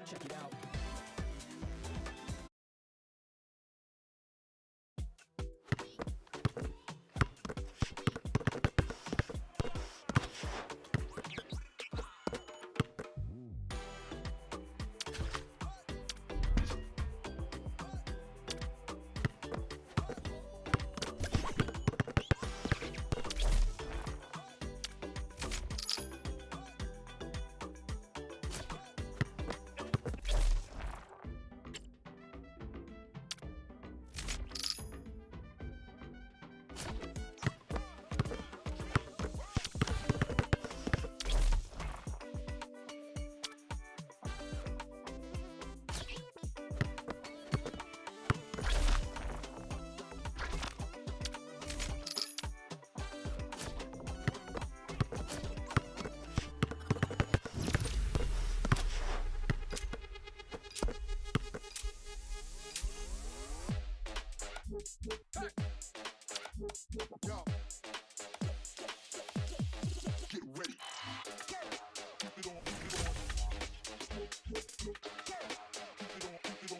Check it out. Yo. Get ready. Keep it on, keep it on. Keep it on, keep it on.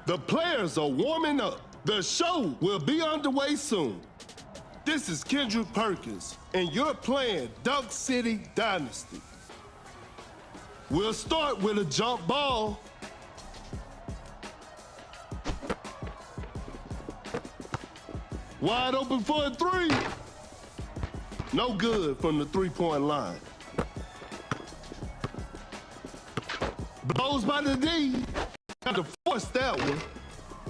The players are warming up. The show will be underway soon. This is Kendrick Perkins, and you're playing Dunk City Dynasty. We'll start with a jump ball. Wide open for a three. No good from the three-point line. Blows by the D. Got to force that one.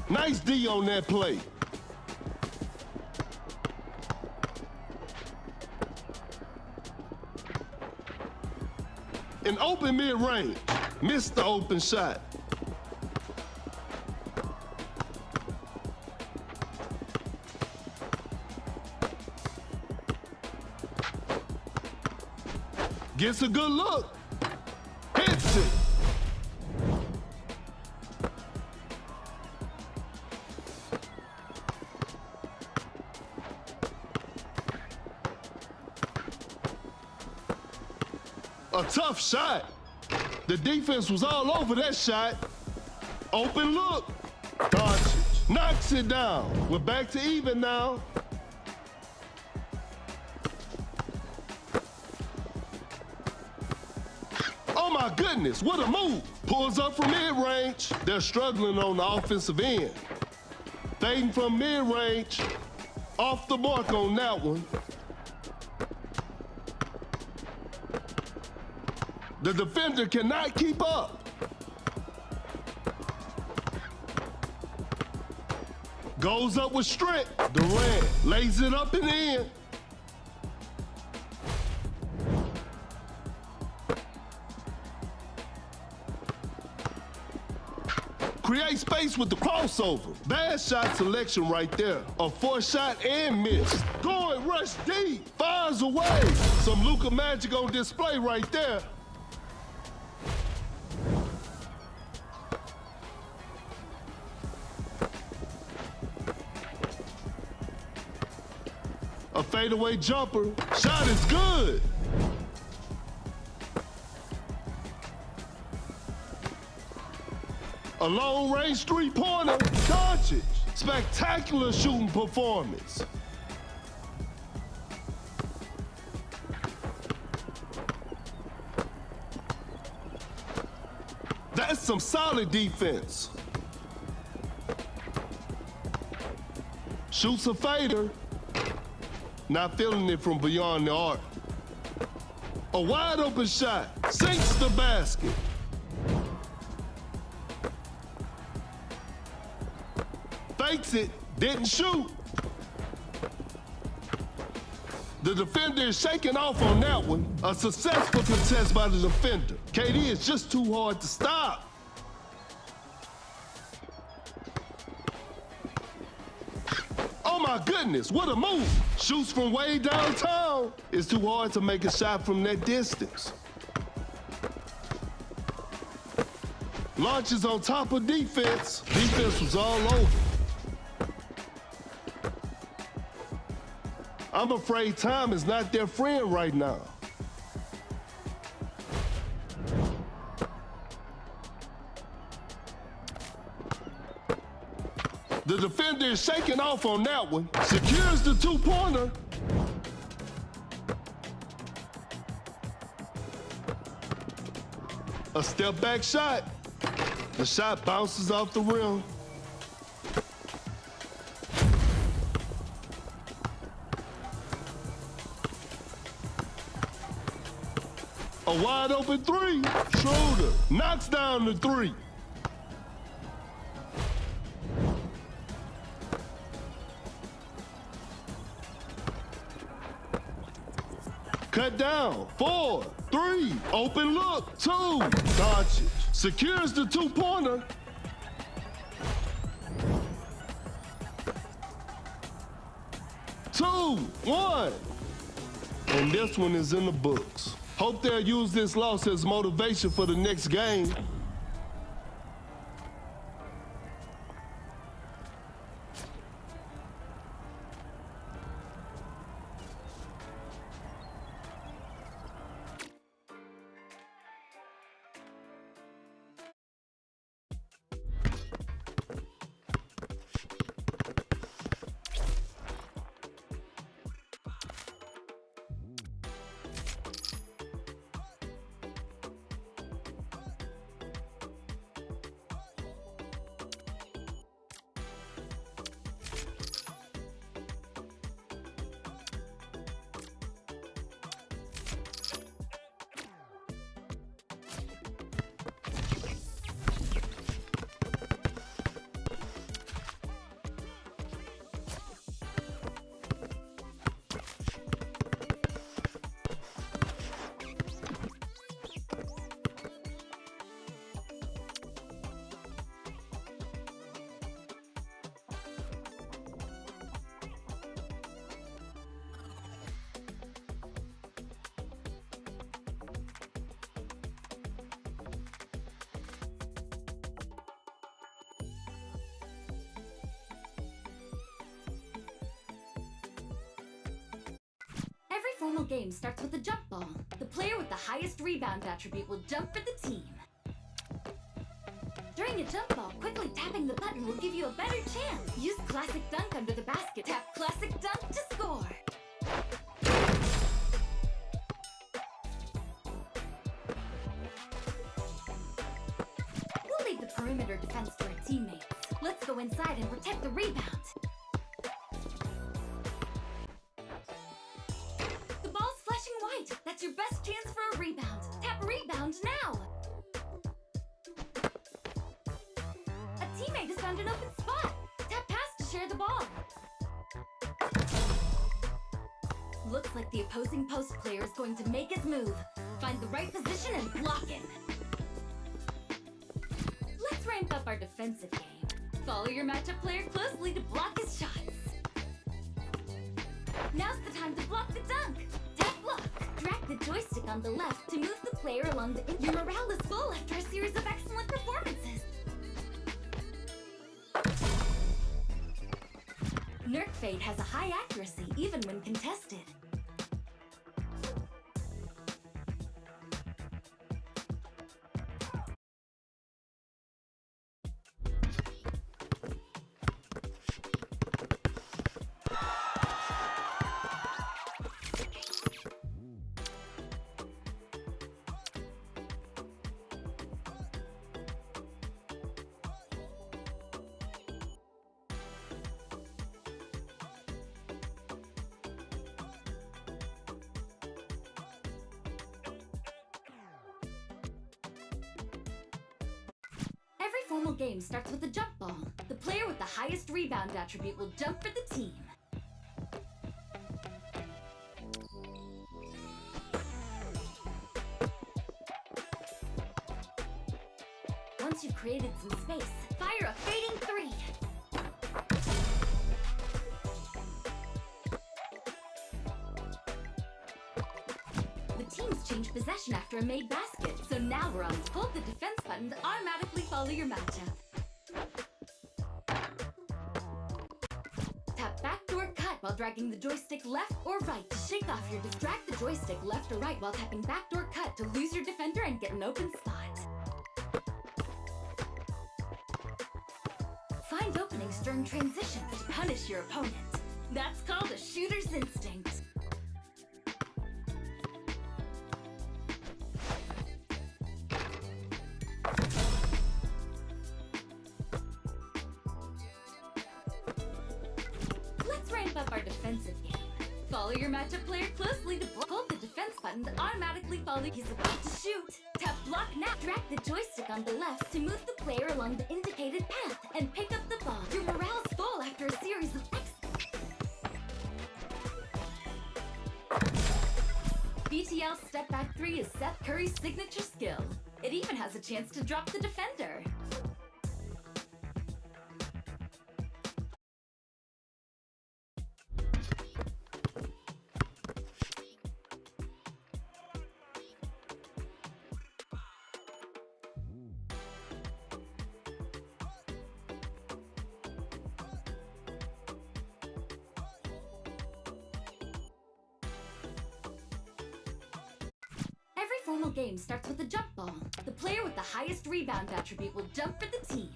Nice D on that play. An open mid-range. Missed the open shot. Gets a good look. Hits it. A tough shot. The defense was all over that shot. Open look. Doncic knocks it down. We're back to even now. Oh my goodness, what a move. Pulls up from mid-range. They're struggling on the offensive end. Fading from mid-range. Off the mark on that one. The defender cannot keep up. Goes up with strength. Durant lays it up and in. Create space with the crossover. Bad shot selection right there. A forced shot and miss. Going rush deep. Fires away. Some Luka magic on display right there. A fadeaway jumper. Shot is good. A long-range three-pointer. Doncic. Spectacular shooting performance. some solid defense. Shoots a fader. Not feeling it from beyond the arc. A wide open shot. Sinks the basket. Fakes it. Didn't shoot. The defender is shaking off on that one. A successful contest by the defender. KD is just too hard to stop. Oh my goodness, what a move. Shoots from way downtown. It's too hard to make a shot from that distance. Launches on top of defense. Defense was all over. I'm afraid time is not their friend right now. The defender is shaking off on that one. Secures the two-pointer. A step-back shot. The shot bounces off the rim. A wide open three. Schroeder knocks down the three. Cut down. 4, 3. Open look. 2. Doncic secures the two-pointer. Two, 1. And this one is in the books. Hope they'll use this loss as motivation for the next game. Every formal game starts with a jump ball. The player with the highest rebound attribute will jump for the team. During a jump ball, quickly tapping the button will give you a better chance. Use Classic Dunk under the basket. Tap Classic Dunk to score. We'll leave the perimeter defense to our teammates. Let's go inside and protect the rebound. That's your best chance for a rebound. Tap rebound now. A teammate has found an open spot. Tap pass to share the ball. Looks like the opposing post player is going to make his move. Find the right position and block him. Let's ramp up our defensive game. Follow your matchup player closely to block his shots. Now's the time to block the dunk. Tap block. Drag the joystick on the left to move the player along the Your morale is full after a series of excellent performances. Nerf Fade has a high accuracy even when contested. Every formal game starts with a jump ball. The player with the highest rebound attribute will jump for the team. Once you've created some space, fire a fading three. The teams change possession after a made basket, so now we're on. Hold the defense button to automatically follow your matchup. Tap backdoor cut while dragging the joystick left or right to shake off your drag the joystick left or right while tapping backdoor cut to lose your defender and get an open spot. Find openings during transitions to punish your opponent. That's called a shooter's instinct. Let's ramp up our defensive game. Follow your matchup player closely to hold the defense button to automatically follow. He's about to shoot. Tap block now. Drag the joystick on the left to move the player along the indicated path and pick up the ball. Your morale's full after a series of BTL step back three is Seth Curry's signature skill. It even has a chance to drop the defender. Every formal game starts with a jump ball. The player with the highest rebound attribute will jump for the team.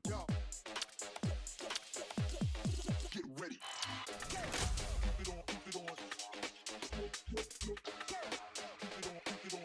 Yo. Get ready. Keep it on, keep it on. Keep it on, keep it on.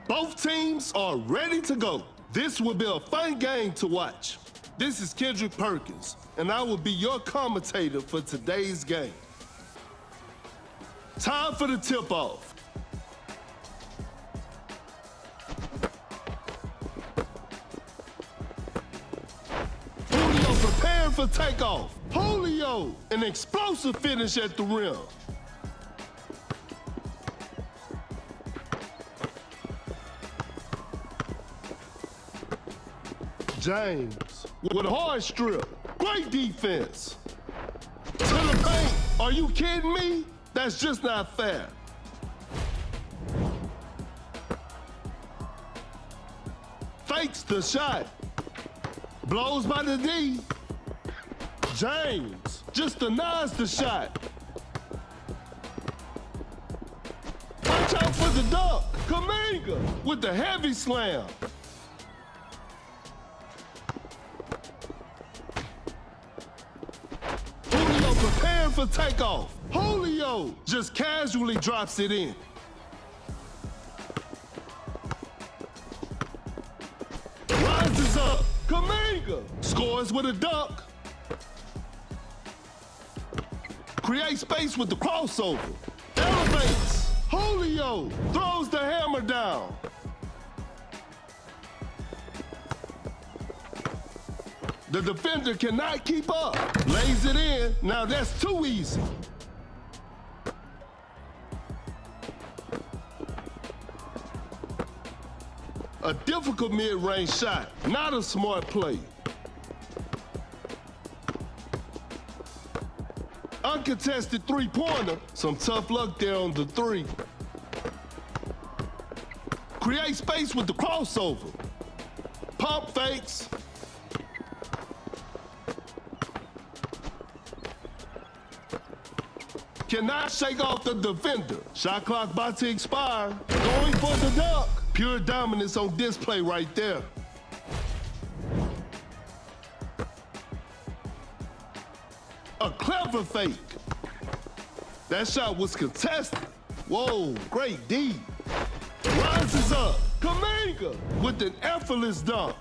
Both teams are ready to go. This will be a fun game to watch. This is Kendrick Perkins, and I will be your commentator for today's game. Time for the tip-off. Julio preparing for takeoff. Julio, an explosive finish at the rim. James with a hard strip. Great defense. To the paint. Are you kidding me? That's just not fair. Fakes the shot. Blows by the D. James just denies the shot. Watch out for the dunk. Kaminga with the heavy slam. Julio preparing for takeoff. Julio just casually drops it in. Rises up. Kaminga scores with a dunk. Creates space with the crossover. Elevates. Julio throws the hammer down. The defender cannot keep up. Lays it in. Now that's too easy. A difficult mid-range shot, not a smart play. Uncontested three-pointer, some tough luck there on the three. Create space with the crossover. Pump fakes. Cannot shake off the defender. Shot clock about to expire. Going for the dunk. Pure dominance on display right there. A clever fake. That shot was contested. Whoa, great D. Rises up. Kaminga with an effortless dunk.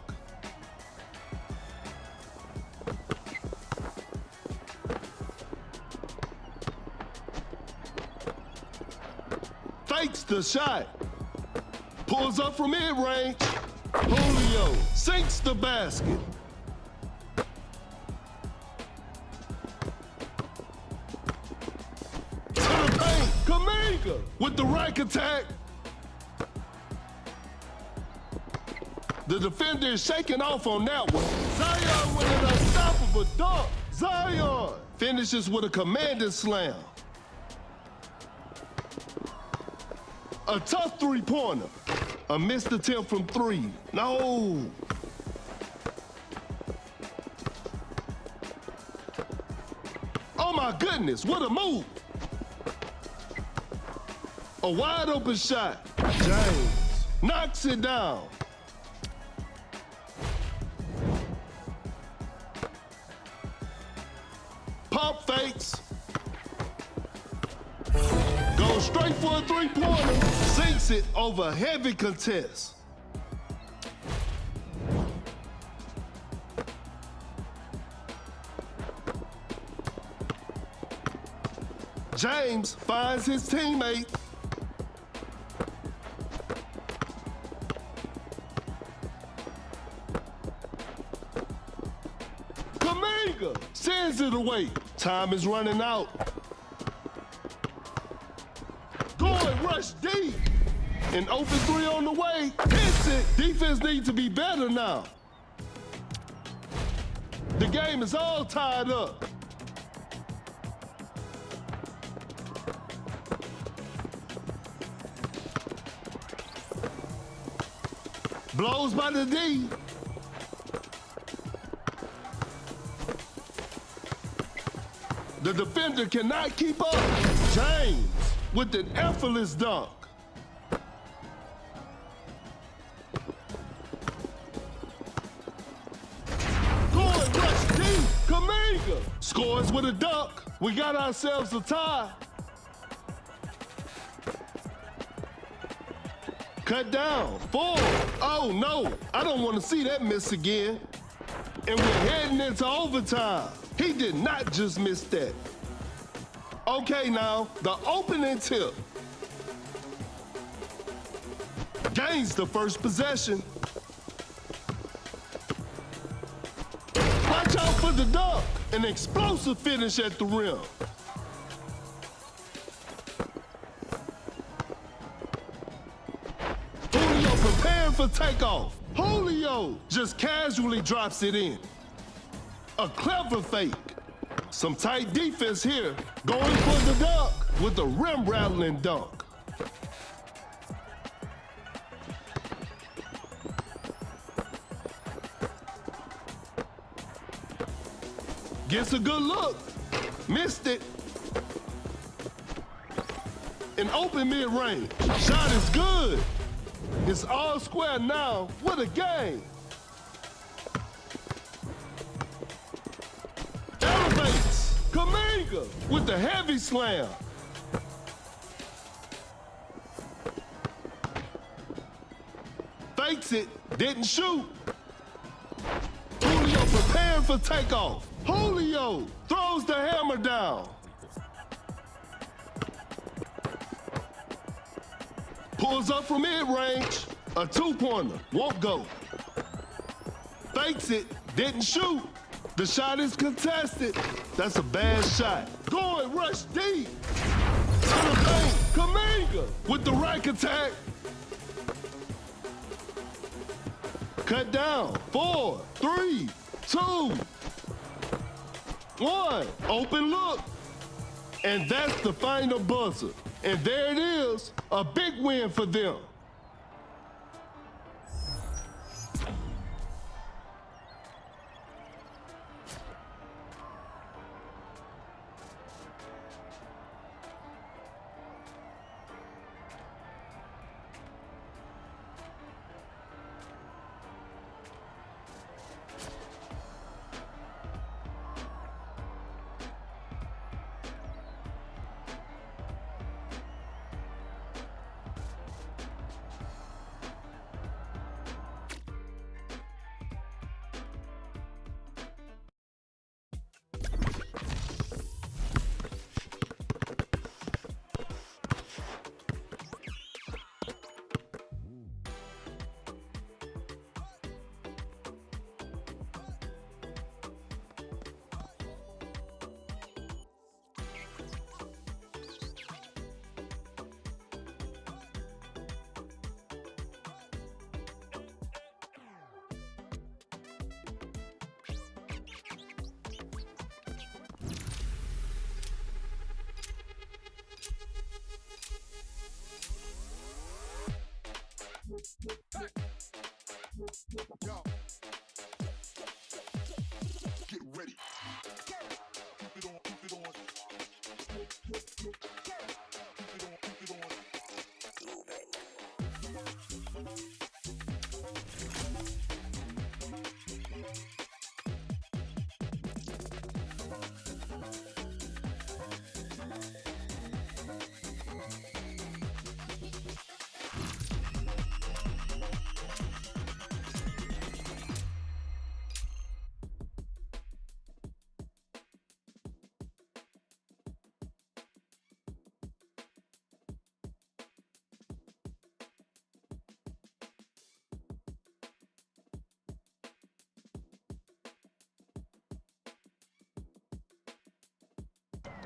Fakes the shot. Pulls up from mid-range. Julio sinks the basket. To the paint. Kaminga with the rack attack. The defender is shaking off on that one. Zion with an unstoppable dunk. Zion finishes with a commanding slam. A tough three-pointer. A missed attempt from three. No. Oh my goodness, what a move. A wide open shot. James knocks it down. Pump fakes. Goes straight for a three-pointer. Sinks it over a heavy contest. James finds his teammate. Kaminga sends it away. Time is running out. Going rush deep. An open three on the way. Hits it. Defense needs to be better now. The game is all tied up. Blows by the D. The defender cannot keep up. James with an effortless dunk. Going rush deep. Kaminga scores with a dunk. We got ourselves a tie. Cut down. 4. Oh no, I don't want to see that miss again. And we're heading into overtime. He did not just miss that. Okay, now, the opening tip. Gains the first possession. Watch out for the dunk. An explosive finish at the rim. Julio preparing for takeoff. Julio just casually drops it in. A clever fake. Some tight defense here. Going for the dunk with a rim-rattling dunk. Gets a good look. Missed it. An open mid-range. Shot is good. It's all square now. What a game. Elevates. Kaminga with the heavy slam. Fakes it. Didn't shoot. Julio preparing for takeoff. Julio throws the hammer down. Pulls up from mid-range. A two-pointer. Won't go. Fakes it. Didn't shoot. The shot is contested. That's a bad shot. Going rush deep. To the paint. Kaminga with the rack attack. Cut down. 4, 3, 2, 1. Open look. And that's the final buzzer. And there it is. A big win for them. Yo. Get ready. Keep it on, keep it on. Keep it on, keep it on.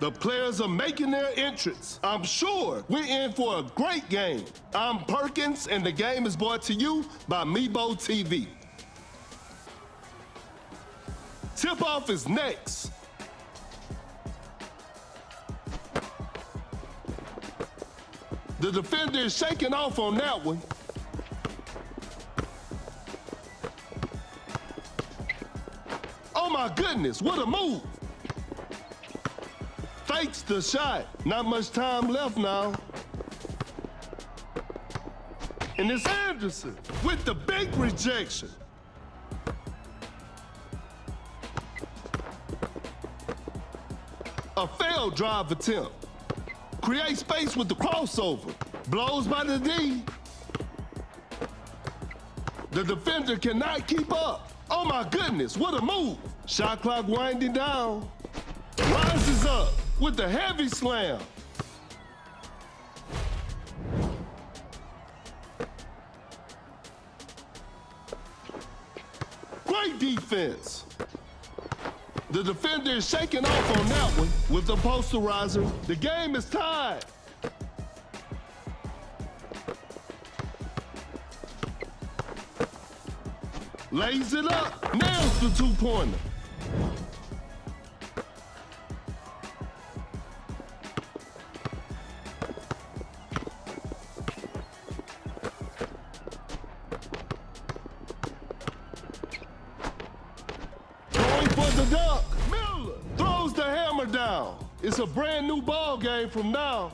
The players are making their entrance. I'm sure we're in for a great game. I'm Perkins, and the game is brought to you by Mebo TV. Tip-off is next. The defender is shaking off on that one. Oh my goodness, what a move. Fakes the shot. Not much time left now. And it's Anderson with the big rejection. A failed drive attempt. Create space with the crossover. Blows by the D. The defender cannot keep up. Oh my goodness, what a move. Shot clock winding down. Rises up with the heavy slam. Great defense. The defender is shaking off on that one with the posterizer. The game is tied. Lays it up, nails the two-pointer. Going for the dunk. Miller throws the hammer down. It's a brand new ball game from now.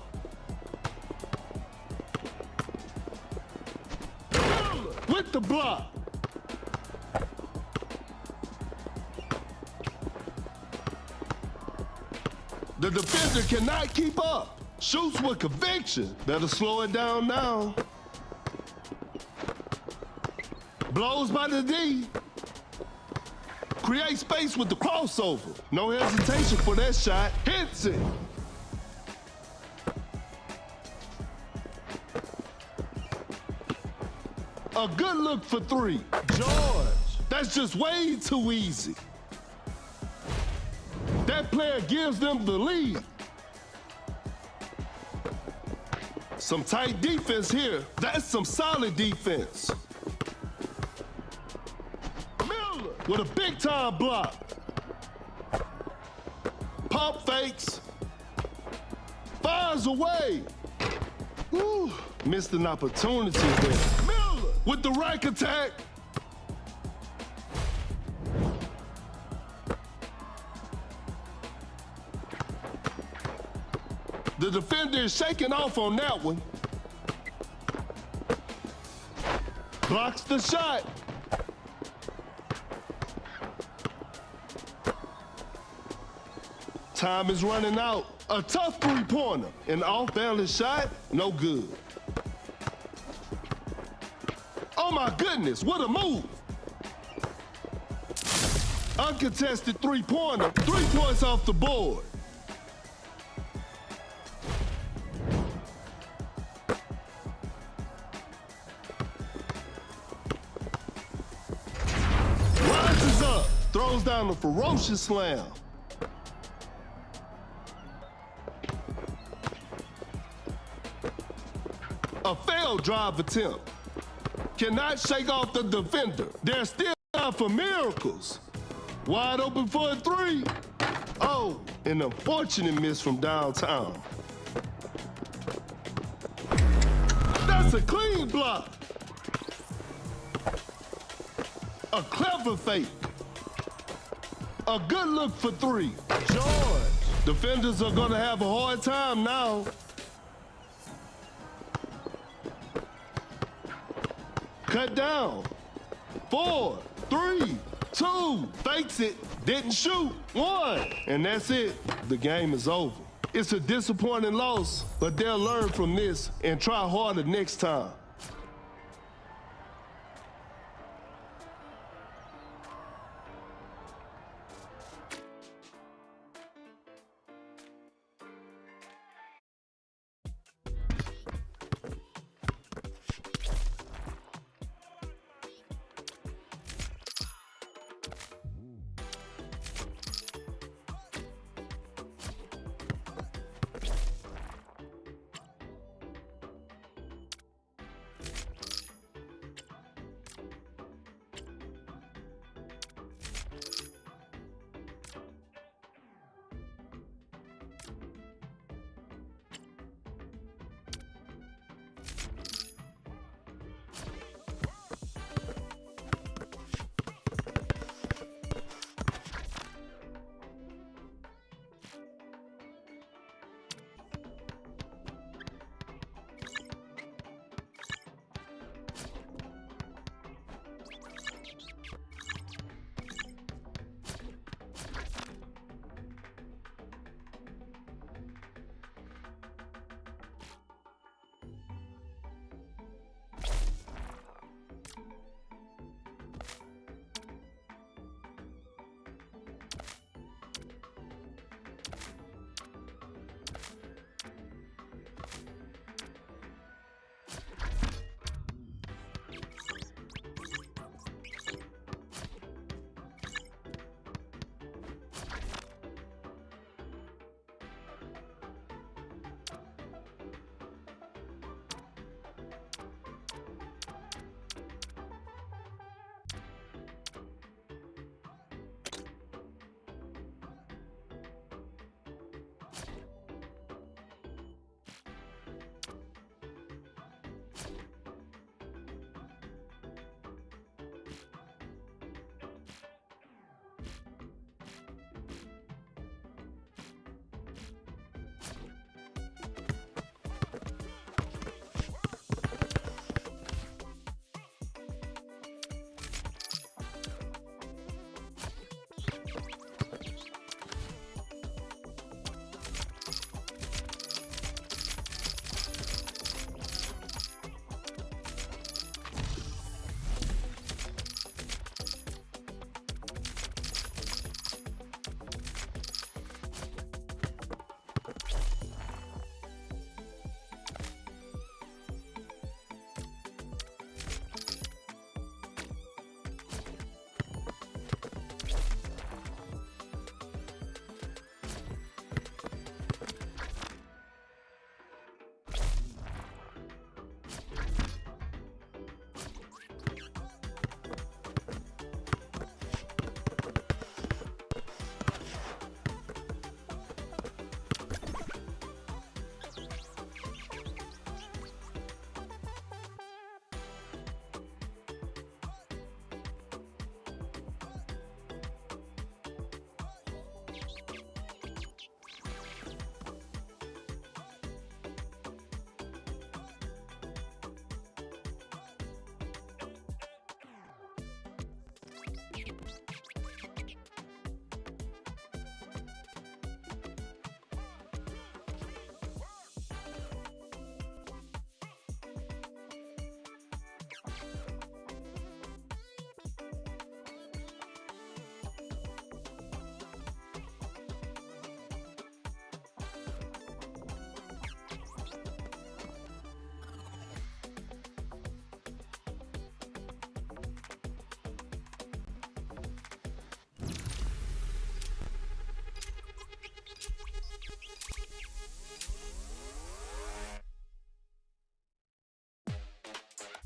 Miller with the block. The defender cannot keep up. Shoots with conviction. Better slow it down now. Blows by the D. Create space with the crossover. No hesitation for that shot. Hits it. A good look for three. George. That's just way too easy. That player gives them the lead. Some tight defense here. That's some solid defense. Miller with a big-time block. Pump fakes. Fires away. Woo, missed an opportunity there. Miller with the rack attack. The defender is shaking off on that one. Blocks the shot. Time is running out. A tough three-pointer. An off-balance shot, no good. Oh my goodness, what a move. Uncontested three-pointer. 3 points off the board. Rises up, throws down a ferocious slam. A failed drive attempt. Cannot shake off the defender. They're still out for miracles. Wide open for a three. Oh, an unfortunate miss from downtown. That's a clean block. A clever fake. A good look for three. George. Defenders are gonna have a hard time now. Cut down. 4, 3, 2. Fakes it. Didn't shoot. 1. And that's it. The game is over. It's a disappointing loss, but they'll learn from this and try harder next time.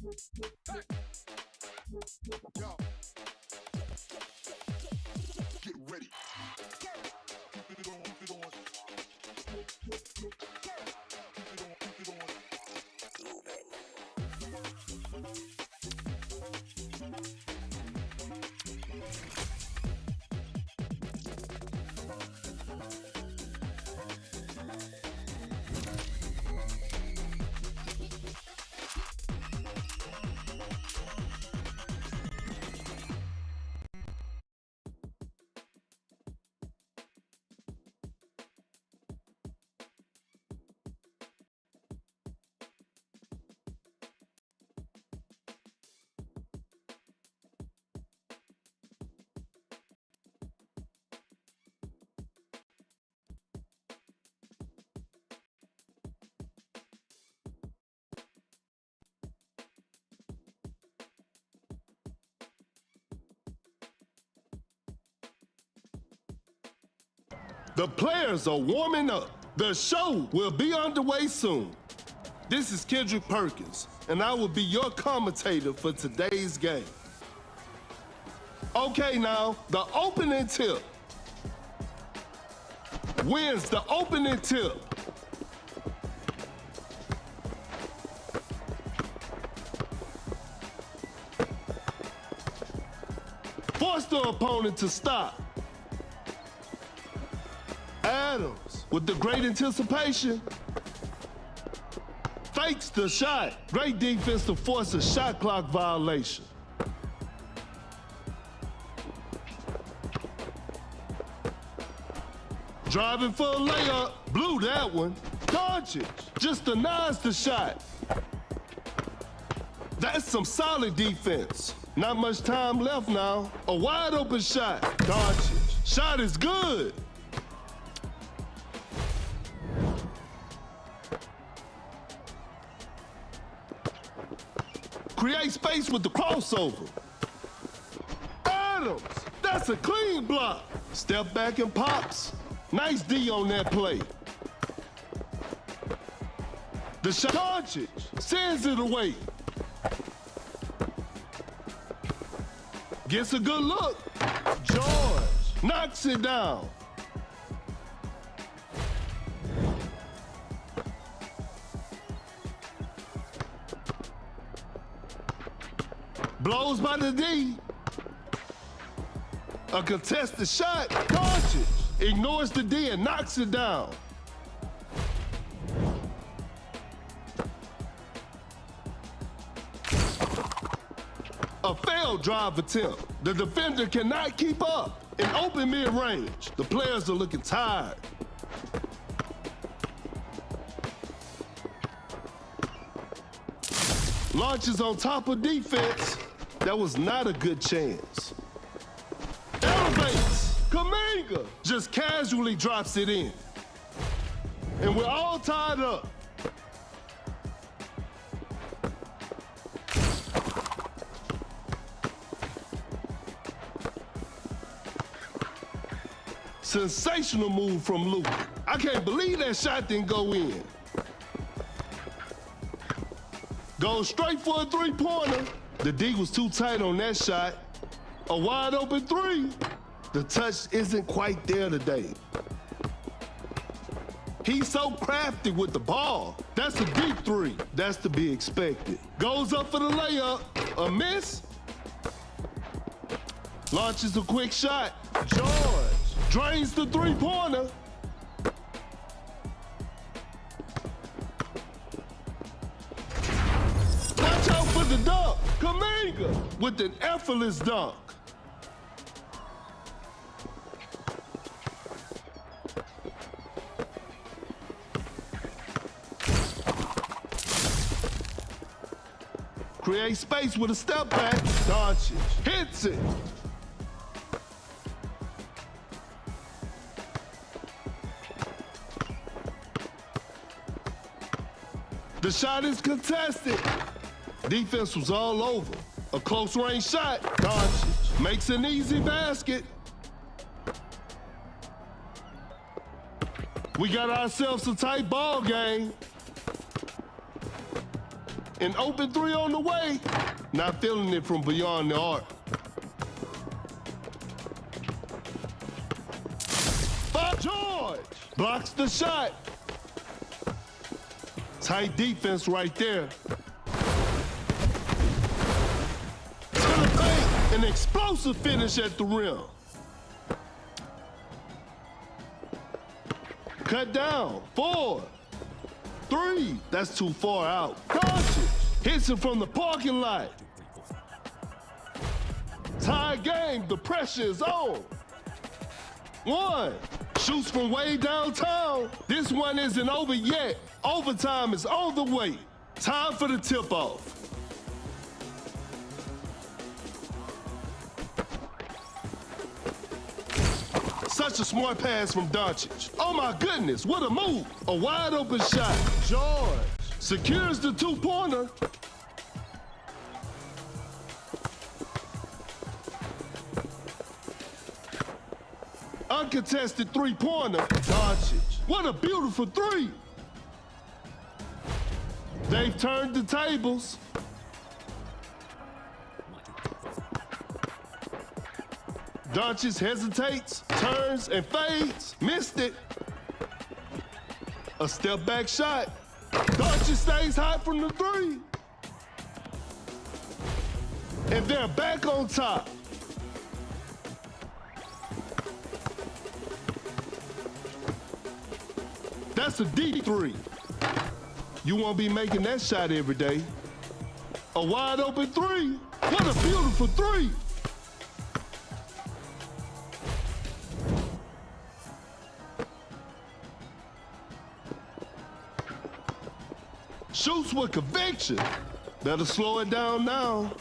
Yo. Get ready. Keep it on, keep it on. Keep it on, keep it on. The players are warming up. The show will be underway soon. This is Kendrick Perkins, and I will be your commentator for today's game. Okay, now, the opening tip. Wins the opening tip. Force the opponent to stop. Adams, with the great anticipation, fakes the shot. Great defense to force a shot clock violation. Driving for a layup, blew that one. Doncic just denies the shot. That's some solid defense. Not much time left now. A wide open shot. Doncic, shot is good. Create space with the crossover. Adams, that's a clean block. Step back and pops. Nice D on that play. The shot, Doncic sends it away. Gets a good look. George knocks it down. Blows by the D. A contested shot. Doncic ignores the D and knocks it down. A failed drive attempt. The defender cannot keep up. In open mid-range, the players are looking tired. Launches on top of defense. That was not a good chance. Elevates. Kuminga just casually drops it in. And we're all tied up. Sensational move from Luke. I can't believe that shot didn't go in. Goes straight for a three-pointer. The D was too tight on that shot. A wide open three. The touch isn't quite there today. He's so crafty with the ball. That's a deep three. That's to be expected. Goes up for the layup. A miss. Launches a quick shot. George drains the three-pointer. Watch out for the dunk. Kuminga with an effortless dunk. Create space with a step back. Doncic hits it. The shot is contested. Defense was all over. A close range shot. Doncic makes an easy basket. We got ourselves a tight ball game. An open three on the way. Not feeling it from beyond the arc. George blocks the shot. Tight defense right there. To the paint, an explosive finish at the rim. Cut down, 4, 3, that's too far out. Doncic hits it from the parking lot. Tie game, the pressure is on. 1, shoots from way downtown. This one isn't over yet. Overtime is on the way. Time for the tip-off. Such a smart pass from Doncic. Oh my goodness, what a move. A wide open shot. George secures the two-pointer. Uncontested three-pointer. Doncic. What a beautiful three. They've turned the tables. Doncic hesitates, turns, and fades. Missed it. A step-back shot. Doncic stays hot from the three. And they're back on top. That's a deep three. You won't be making that shot every day. A wide open three. What a beautiful three. Shoots with conviction. Better slow it down now.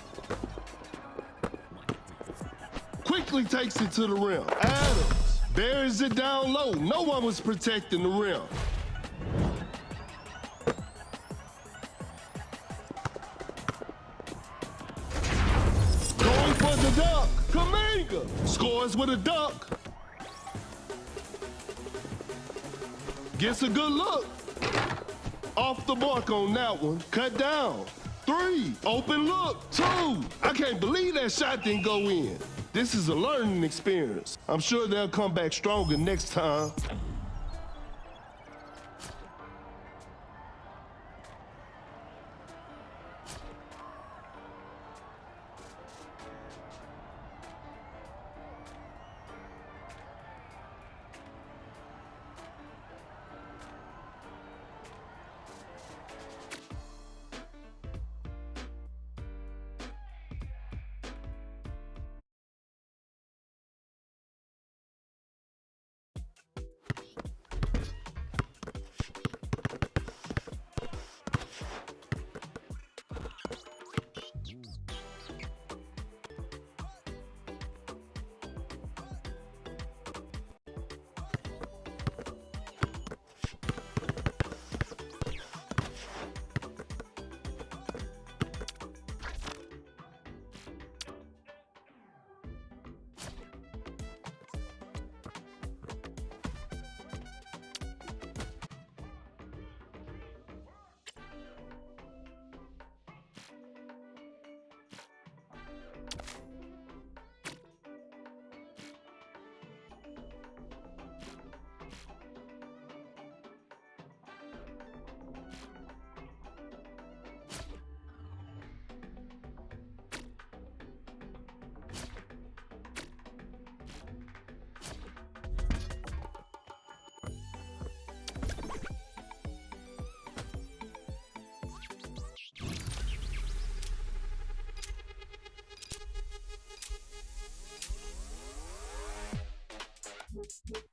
Quickly takes it to the rim. Adams buries it down low. No one was protecting the rim. Going for the dunk. Kuminga scores with a dunk. Gets a good look. Off the mark on that one. Cut down. 3. Open look. 2. I can't believe that shot didn't go in. This is a learning experience. I'm sure they'll come back stronger next time.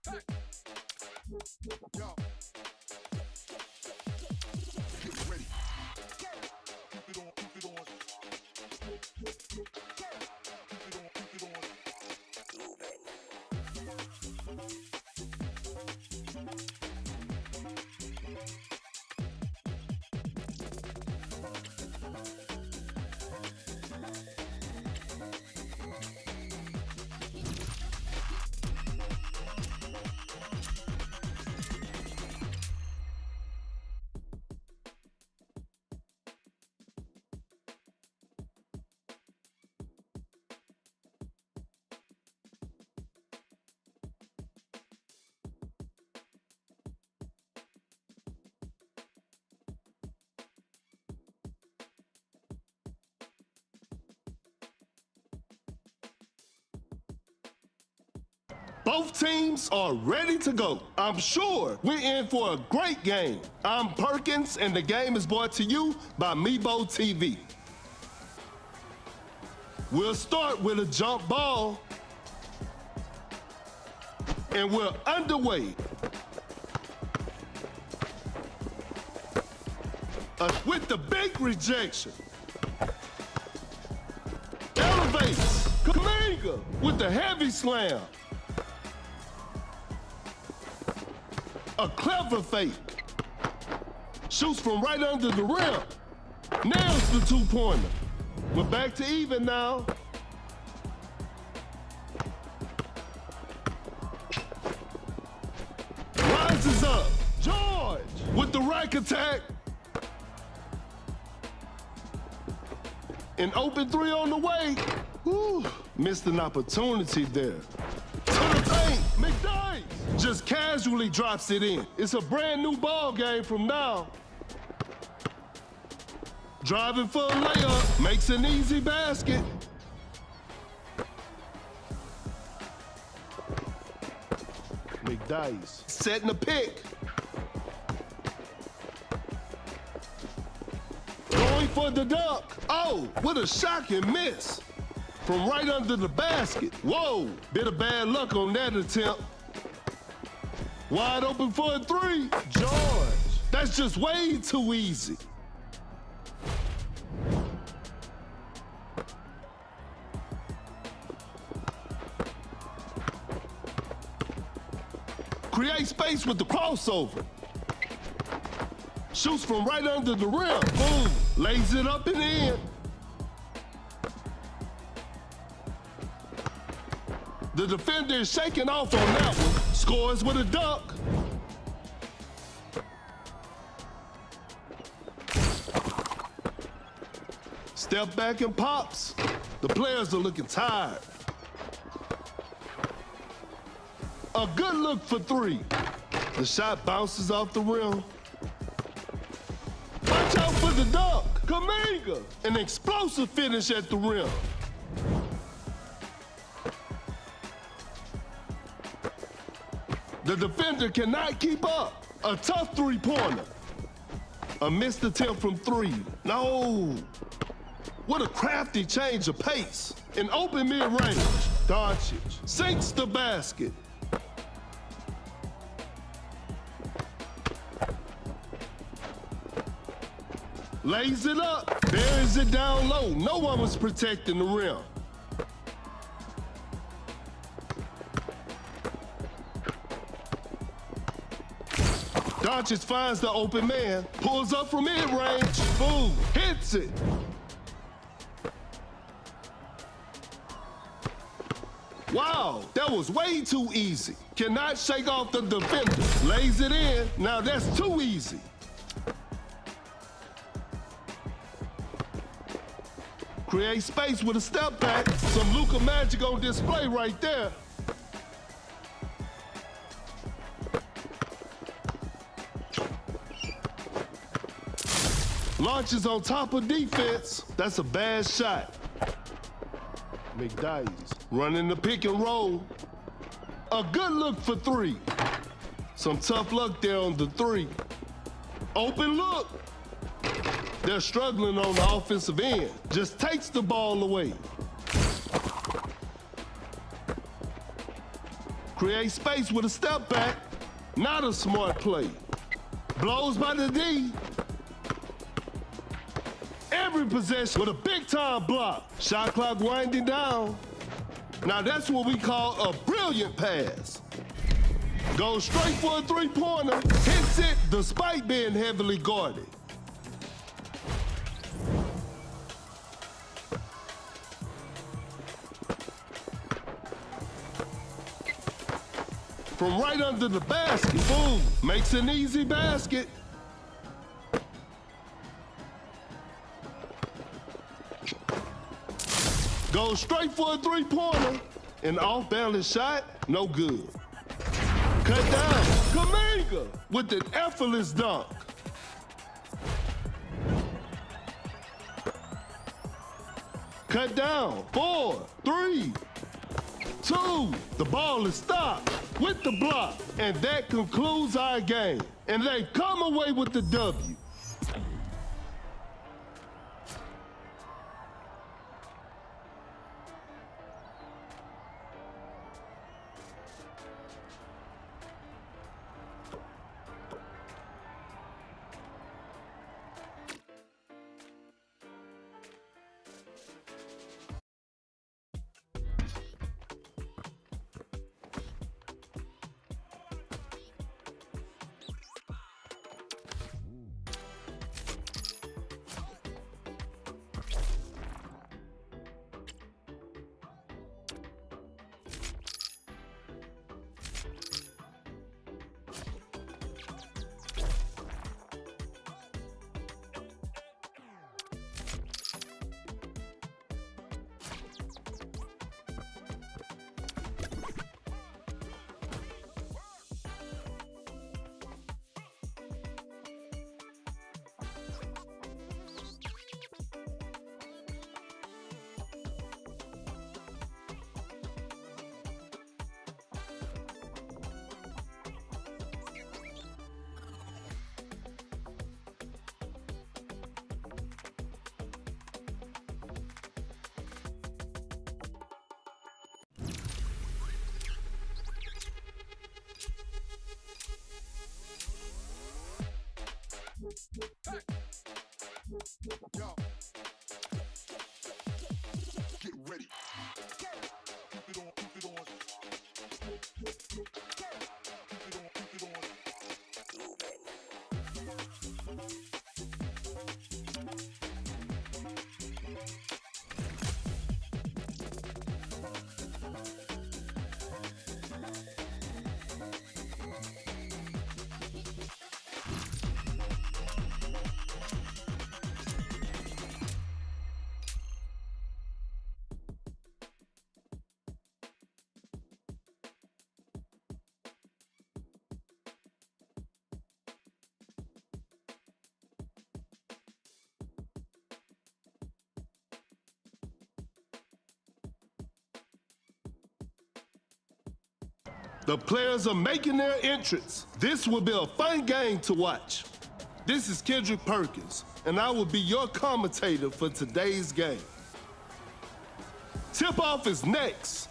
Hey. Yo. Get ready. Keep it on, keep it on. Keep it on, keep it on. Both teams are ready to go. I'm sure we're in for a great game. I'm Perkins, and the game is brought to you by Mebo TV. We'll start with a jump ball, and we're underway. With the big rejection. Elevates. Kaminga with the heavy slam. A clever fake. Shoots from right under the rim. Nails the two-pointer. We're back to even now. Rises up. George with the rack attack. An open three on the way. Whew, missed an opportunity there. To the paint, Menjadi just casually drops it in. It's a brand new ball game from now. Driving for a layup, makes an easy basket. Menjadi's setting a pick. Going for the dunk. Oh, what a shocking miss. From right under the basket. Whoa, bit of bad luck on that attempt. Wide open for a three. George, that's just way too easy. Create space with the crossover. Shoots from right under the rim. Boom, lays it up and in. The defender is shaking off on that one. Scores with a dunk. Step back and pops. The players are looking tired. A good look for three. The shot bounces off the rim. Watch out for the dunk. Kaminga. An explosive finish at the rim. The defender cannot keep up. A tough three-pointer. A missed attempt from three. No. What a crafty change of pace. An open mid-range. Doncic sinks the basket. Lays it up. Buries it down low. No one was protecting the rim. Doncic finds the open man, pulls up from mid-range, boom, hits it. Wow, that was way too easy. Cannot shake off the defender. Lays it in, now that's too easy. Create space with a step back. Some Luka magic on display right there. Launches on top of defense. That's a bad shot. Menjadi's running the pick and roll. A good look for three. Some tough luck there on the three. Open look. They're struggling on the offensive end. Just takes the ball away. Create space with a step back. Not a smart play. Blows by the D. Every possession with a big-time block. Shot clock winding down. Now that's what we call a brilliant pass. Goes straight for a three-pointer. Hits it despite being heavily guarded. From right under the basket. Boom. Makes an easy basket. Goes straight for a three-pointer. An off-balance shot, no good. Cut down. Kaminga with an effortless dunk. Cut down. 4, 3. 2. The ball is stopped with the block. And that concludes our game. And they've come away with the W. Yo. Get ready. Keep it on, keep it on. Keep it on, keep it on. The players are making their entrance. This will be a fun game to watch. This is Kendrick Perkins, and I will be your commentator for today's game. Tip-off is next.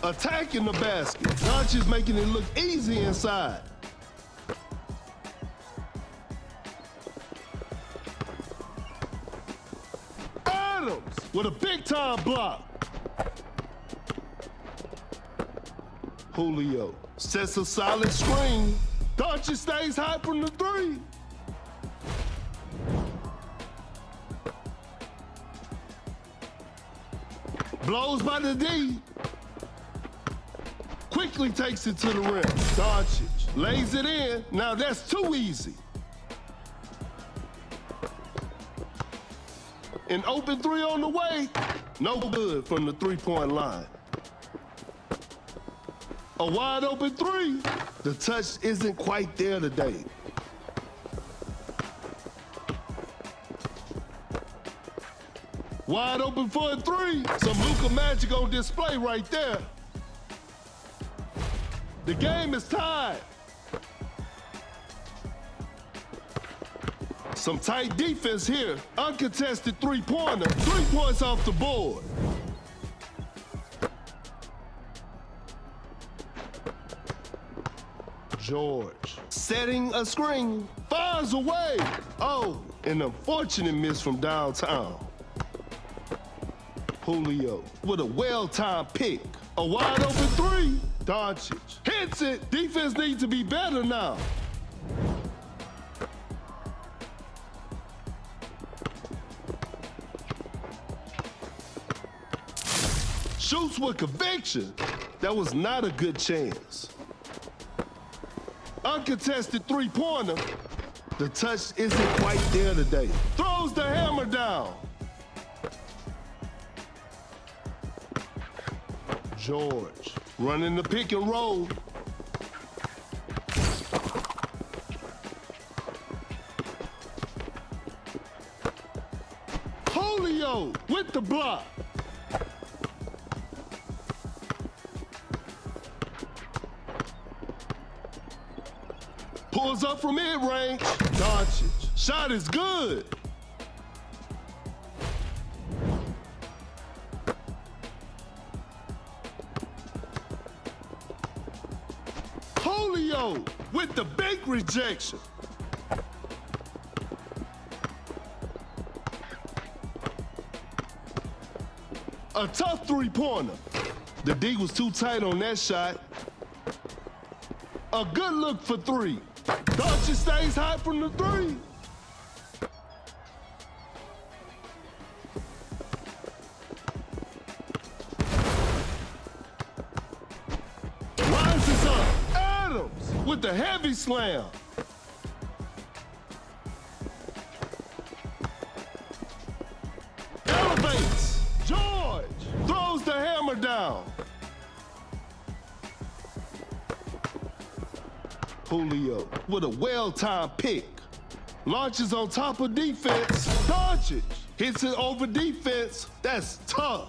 Attacking the basket. Dodge is making it look easy inside. With a big-time block. Julio sets a solid screen. Doncic stays high from the 3. Blows by the D. Quickly takes it to the rim. Doncic lays it in. Now that's too easy. An open 3 on the way. No good from the 3-point line. A wide open 3. The touch isn't quite there today. Wide open for a 3. Some Luka magic on display right there. The game is tied. Some tight defense here. Uncontested 3-pointer. 3 points off the board. George setting a screen. Fires away. Oh, an unfortunate miss from downtown. Julio with a well-timed pick. A wide open 3. Doncic hits it. Defense needs to be better now. Shoots with conviction. That was not a good chance. Uncontested 3-pointer. The touch isn't quite there today. Throws the hammer down. George running the pick and roll. with the block. Pulls up from mid-range. Doncic. Shot is good. Julio with the big rejection. A tough three-pointer. The D was too tight on that shot. A good look for three. Doncic stays high from the three. Rises up. Adams with the heavy slam. Elevates. George throws the hammer down. Julio with a well-timed pick. Launches on top of defense. Doncic hits it over defense. That's tough.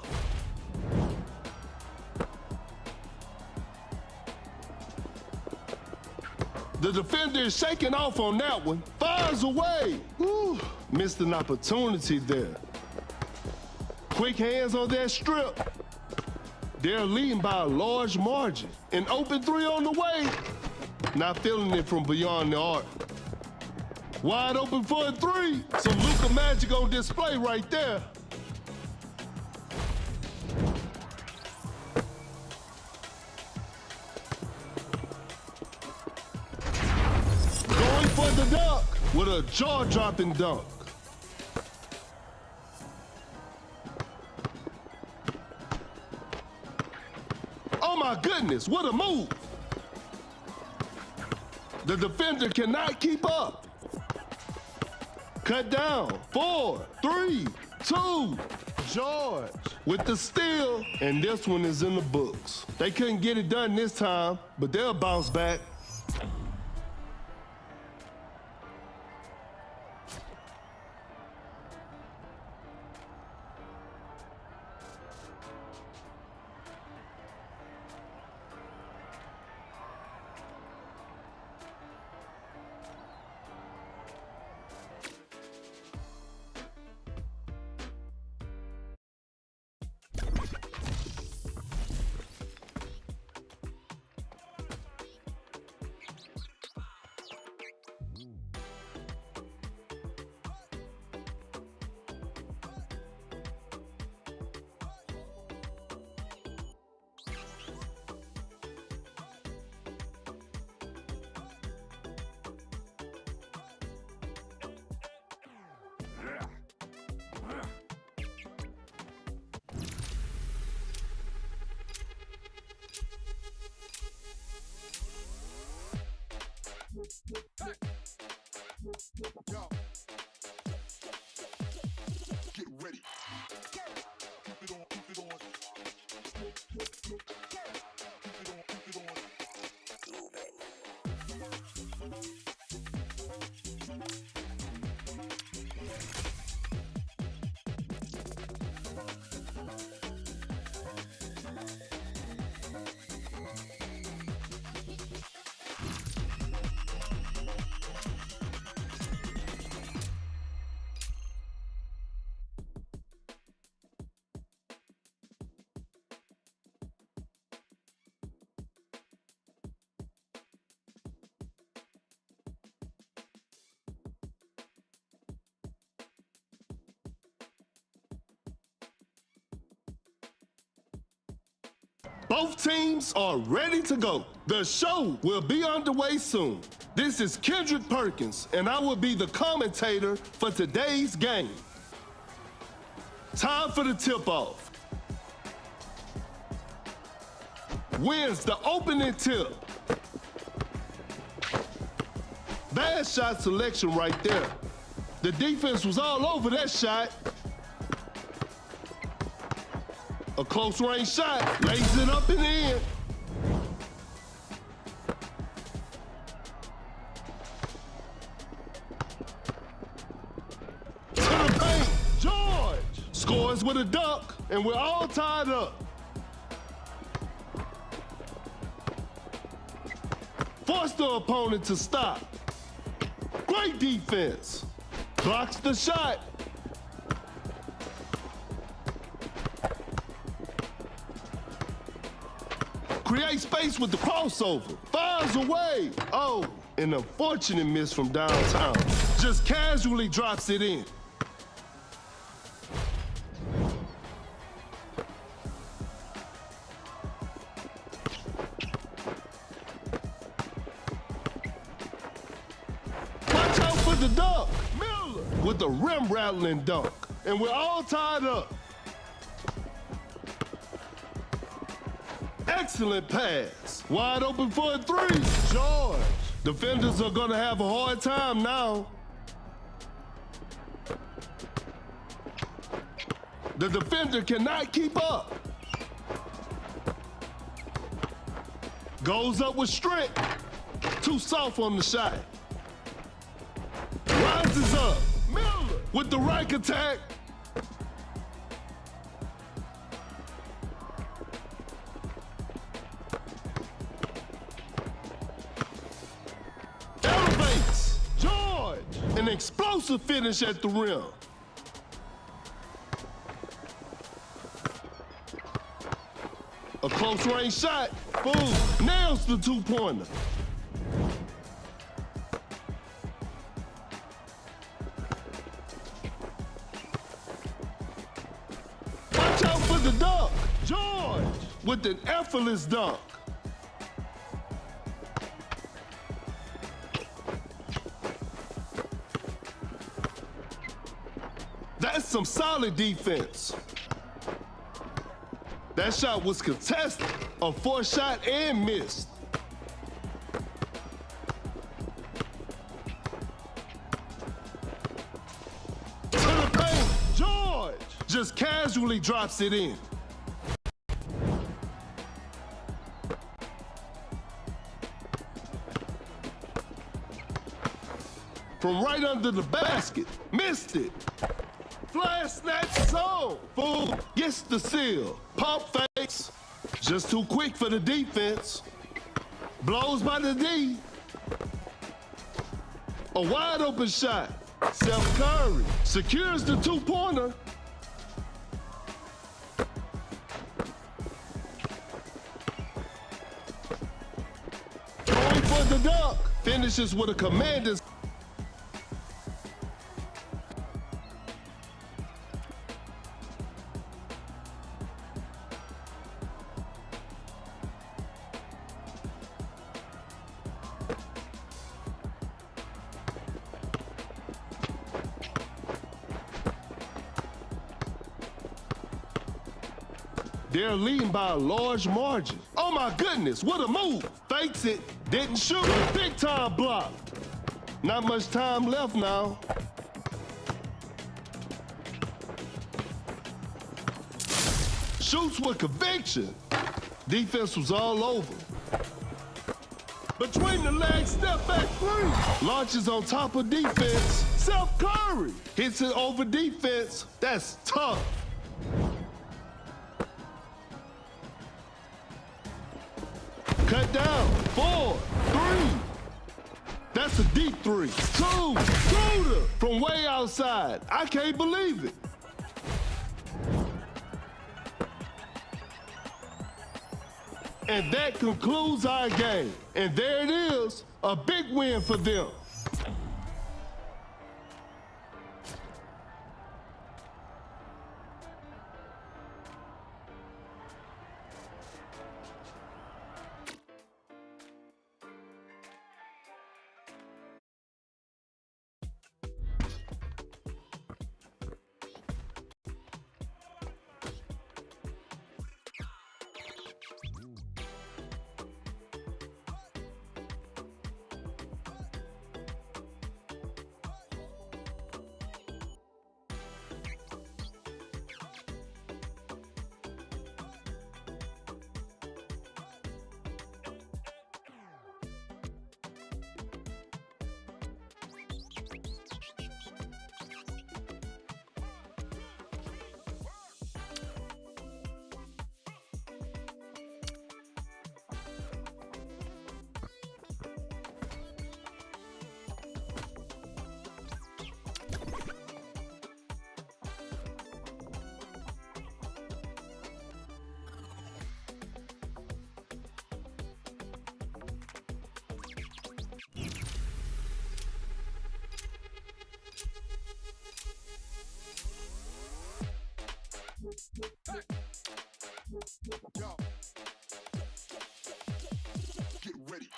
The defender is shaking off on that one. Fires away. Whew. Missed an opportunity there. Quick hands on that strip. They're leading by a large margin. An open three on the way. Not feeling it from beyond the arc. Wide open for a three. Some Luka magic on display right there. Going for the dunk with a jaw-dropping dunk. Oh my goodness, what a move. The defender cannot keep up. Cut down. 4, 3, 2. George with the steal, and this one is in the books. They couldn't get it done this time, but they'll bounce back. Yo. Get ready. Keep it on, keep it on. Keep it on, keep it on. Both teams are ready to go. The show will be underway soon. This is Kendrick Perkins, and I will be the commentator for today's game. Time for the tip-off. Wins the opening tip. Bad shot selection right there. The defense was all over that shot. A close range shot, lays it up and in. To the paint, George scores scores with a dunk, and we're all tied up. Force the opponent to stop. Great defense. Blocks the shot. Create space with the crossover. Fires away. Oh, an unfortunate miss from downtown. Just casually drops it in. Watch out for the dunk. Miller with the rim-rattling dunk. And we're all tied up. Excellent pass. Wide open for a three. George. Defenders are gonna have a hard time now. The defender cannot keep up. Goes up with strength. Too soft on the shot. Rises up. Miller with the right attack. Elevates. George. An explosive finish at the rim. A close range shot. Boom. Nails the two-pointer. Watch out for the dunk. George with an effortless dunk. That's some solid defense. That shot was contested, a forced shot and missed. To the paint, George just casually drops it in. From right under the basket, missed it. Flash snatch zone. Fool gets the seal. Pump fakes. Just too quick for the defense. Blows by the D. A wide open shot. Steph Curry secures the two-pointer. Going for the dunk. Finishes with a commander's. They're leading by a large margin. Oh my goodness, what a move. Fakes it, didn't shoot. Big time block. Not much time left now. Shoots with conviction. Defense was all over. Between the legs, step back three. Launches on top of defense. Steph Curry hits it over defense. That's tough. Cut down. 4, 3. That's a deep three. 2. Shooter from way outside. I can't believe it. And that concludes our game. And there it is, a big win for them. Yo. Get ready.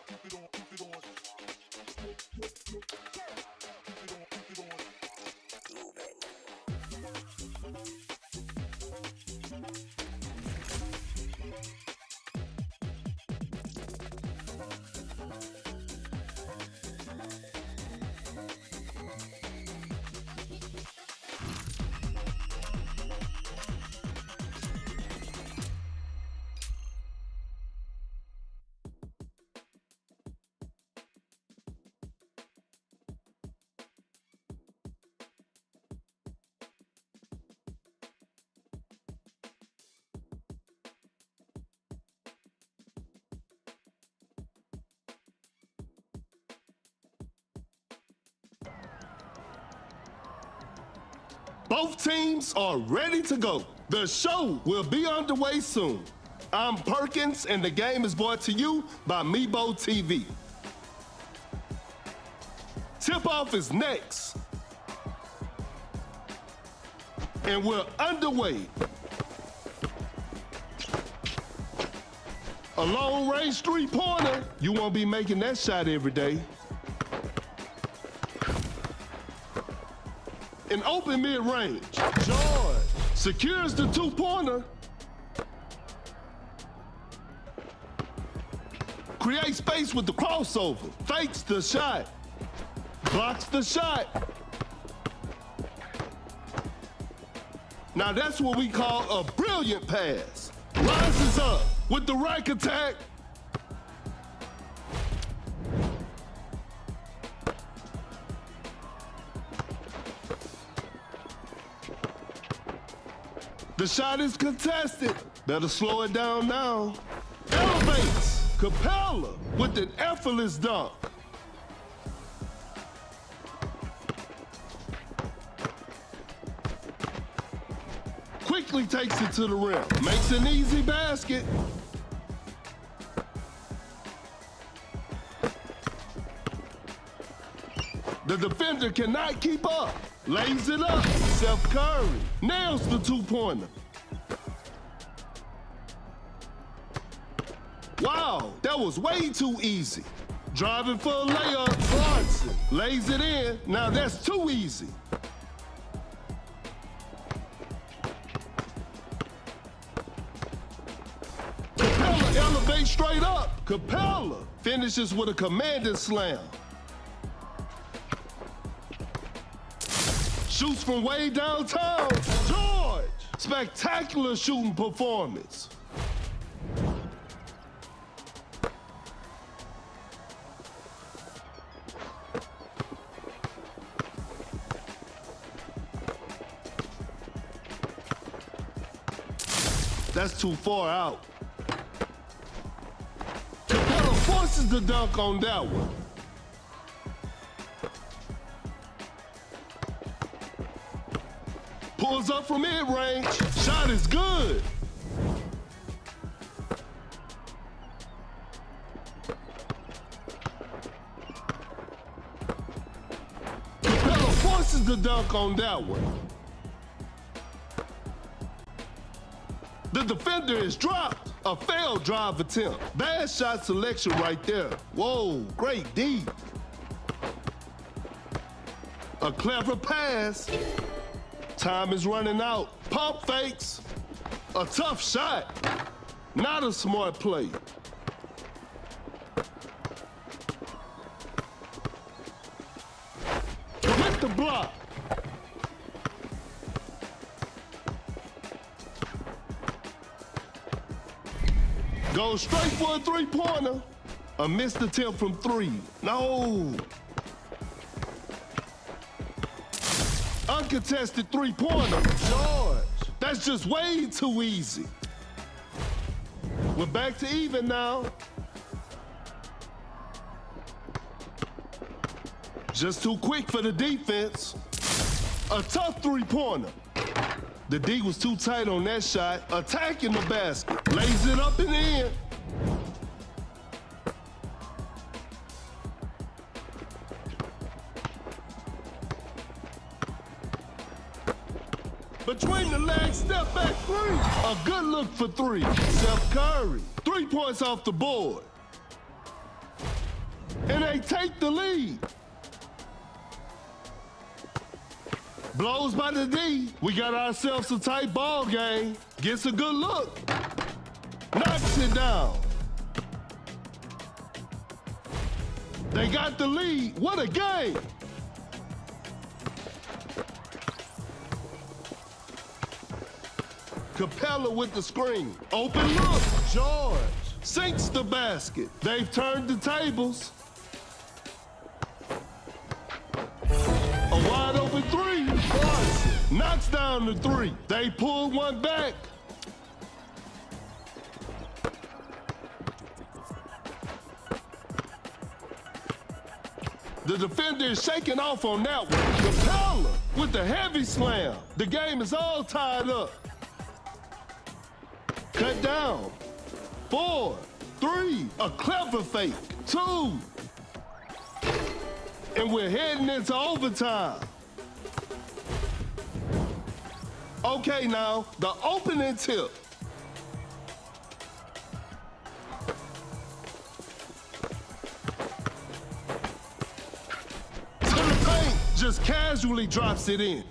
Keep it on, keep it on. Keep it on, keep it on. Both teams are ready to go. The show will be underway soon. I'm Perkins, and the game is brought to you by Mebo TV. Tip-off is next. And we're underway. A long-range three-pointer. You won't be making that shot every day. An open mid-range. George secures the two-pointer. Creates space with the crossover. Fakes the shot. Blocks the shot. Now that's what we call a brilliant pass. Rises up with the rack attack. The shot is contested. Better slow it down now. Elevates. Capella with an effortless dunk. Quickly takes it to the rim. Makes an easy basket. The defender cannot keep up. Lays it up. Steph Curry nails the two-pointer. Wow, that was way too easy. Driving for a layup, Bronson lays it in. Now that's too easy. Capella elevates straight up. Capella finishes with a commanding slam. Shoots from way downtown. George, spectacular shooting performance. That's too far out. Capella forces the dunk on that one. Pulls up from mid-range. Shot is good. Capella forces the dunk on that one. The defender is dropped. A failed drive attempt. Bad shot selection right there. Whoa, great D. A clever pass. Time is running out. Pump fakes. A tough shot. Not a smart play. With the block. Goes straight for a three-pointer. A missed attempt from three. No. Uncontested three-pointer. George. That's just way too easy. We're back to even now. Just too quick for the defense. A tough three-pointer. The D was too tight on that shot. Attacking the basket. Lays it up and in. Between the legs, step back three. A good look for three. Steph Curry. 3 points off the board. And they take the lead. Blows by the D. We got ourselves a tight ball game. Gets a good look. Knocks it down. They got the lead. What a game. Capella with the screen. Open look. George sinks the basket. They've turned the tables. A wide open three. Bronson knocks down the three. They pull one back. The defender is shaking off on that one. Capella with the heavy slam. The game is all tied up. Cut down. 4, 3, a clever fake. 2. And we're heading into overtime. Okay, now, the opening tip. To the paint, just casually drops it in.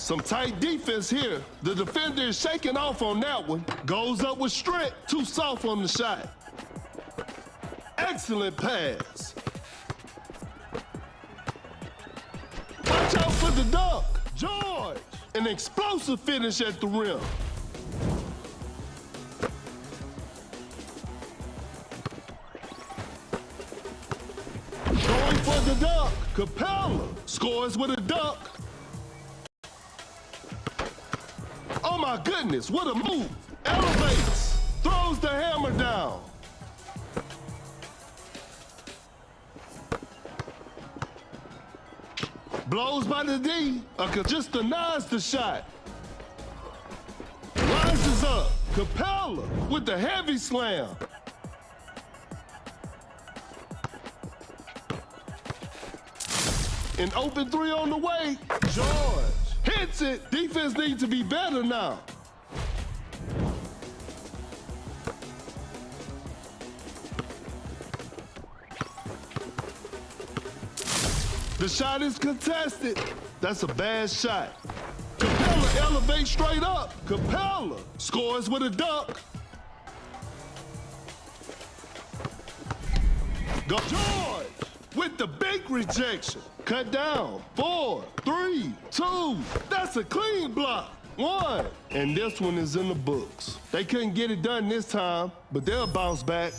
Some tight defense here. The defender is shaking off on that one. Goes up with strength. Too soft on the shot. Excellent pass. Watch out for the dunk. George. An explosive finish at the rim. Going for the dunk. Capella scores with a dunk. Oh my goodness, what a move. Elevates, throws the hammer down. Blows by the D, just denies the shot. Rises up, Capella with the heavy slam. An open three on the way, George. Hits it. Defense needs to be better now. The shot is contested. That's a bad shot. Capella elevates straight up. Capella scores with a dunk. Go George with the big rejection. Cut down. 4, 3, 2. That's a clean block. 1. And this one is in the books. They couldn't get it done this time, but they'll bounce back.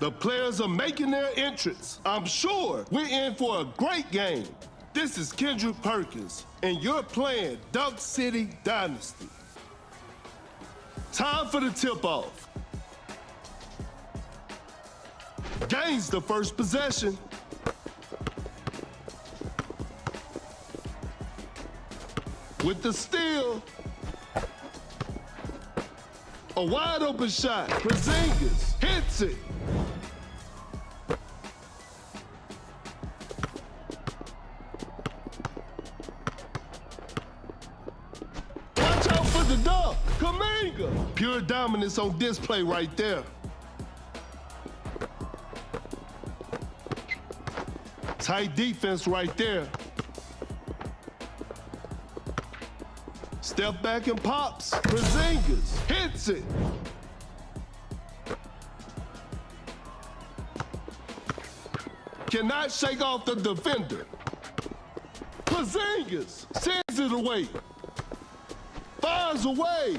The players are making their entrance. I'm sure we're in for a great game. This is Kendrick Perkins, and you're playing Dunk City Dynasty. Time for the tip-off. Gains the first possession. With the steal. A wide open shot. Porzingis hits it. Watch out for the dunk. Kaminga. Pure dominance on display right there. Tight defense right there. Step back and pops. Porzingis hits it. Cannot shake off the defender. Porzingis sends it away. Fires away.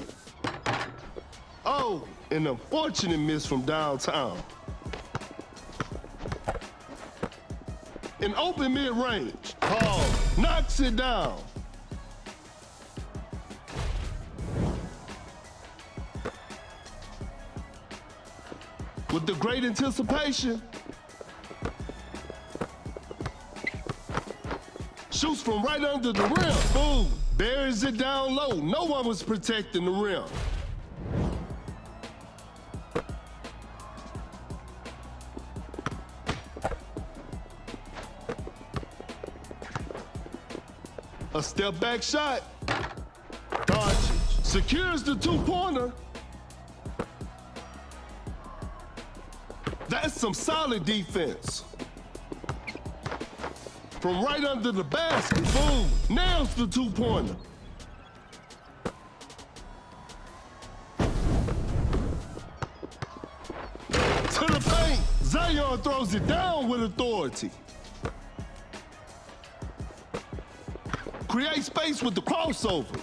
Oh, an unfortunate miss from downtown. An open mid-range. Paul knocks it down. With the great anticipation. Shoots from right under the rim. Boom. Buries it down low. No one was protecting the rim. A step back shot. Doncic secures the two-pointer. That's some solid defense. From right under the basket, boom, nails the two-pointer. To the paint, Zion throws it down with authority. Create space with the crossover.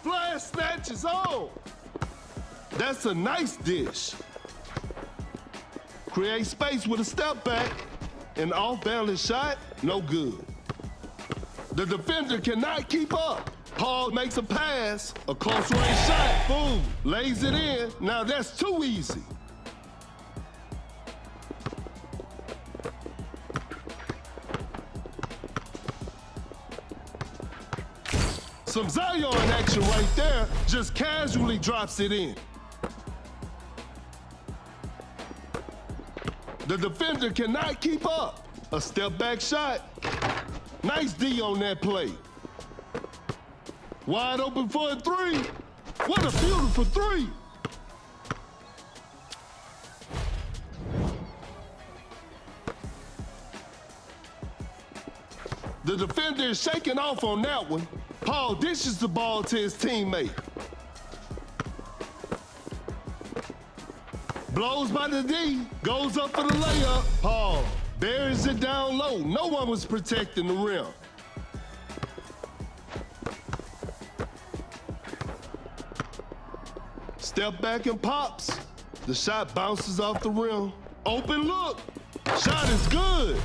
Flash snatches on. That's a nice dish. Create space with a step back. An off-balance shot, no good. The defender cannot keep up. Paul makes a pass, a close-range shot, boom, lays it in. Now that's too easy. Some Zion action right there, just casually drops it in. The defender cannot keep up. A step back shot. Nice D on that play. Wide open for a three. What a beautiful three. The defender is shaking off on that one. Paul dishes the ball to his teammate. Blows by the D, goes up for the layup. Paul buries it down low. No one was protecting the rim. Step back and pops. The shot bounces off the rim. Open look. Shot is good.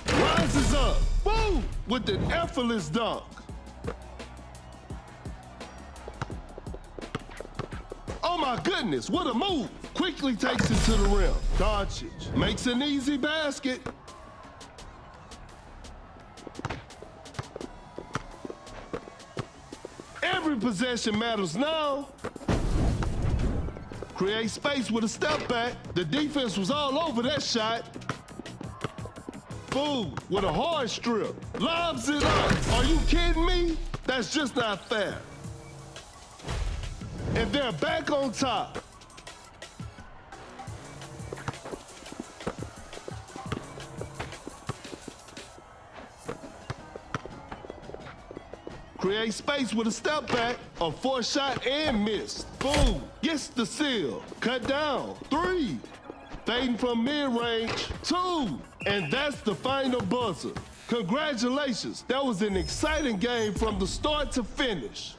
Rises up. Boom! With an effortless dunk. Oh my goodness, what a move. Quickly takes it to the rim. Doncic makes an easy basket. Every possession matters now. Create space with a step back. The defense was all over that shot. Boom, with a hard strip. Lobs it up. Are you kidding me? That's just not fair. And they're back on top. Create space with a step back, a forced shot and miss. Boom, gets the seal. Cut down, three. Fading from mid-range, two. And that's the final buzzer. Congratulations, that was an exciting game from the start to finish.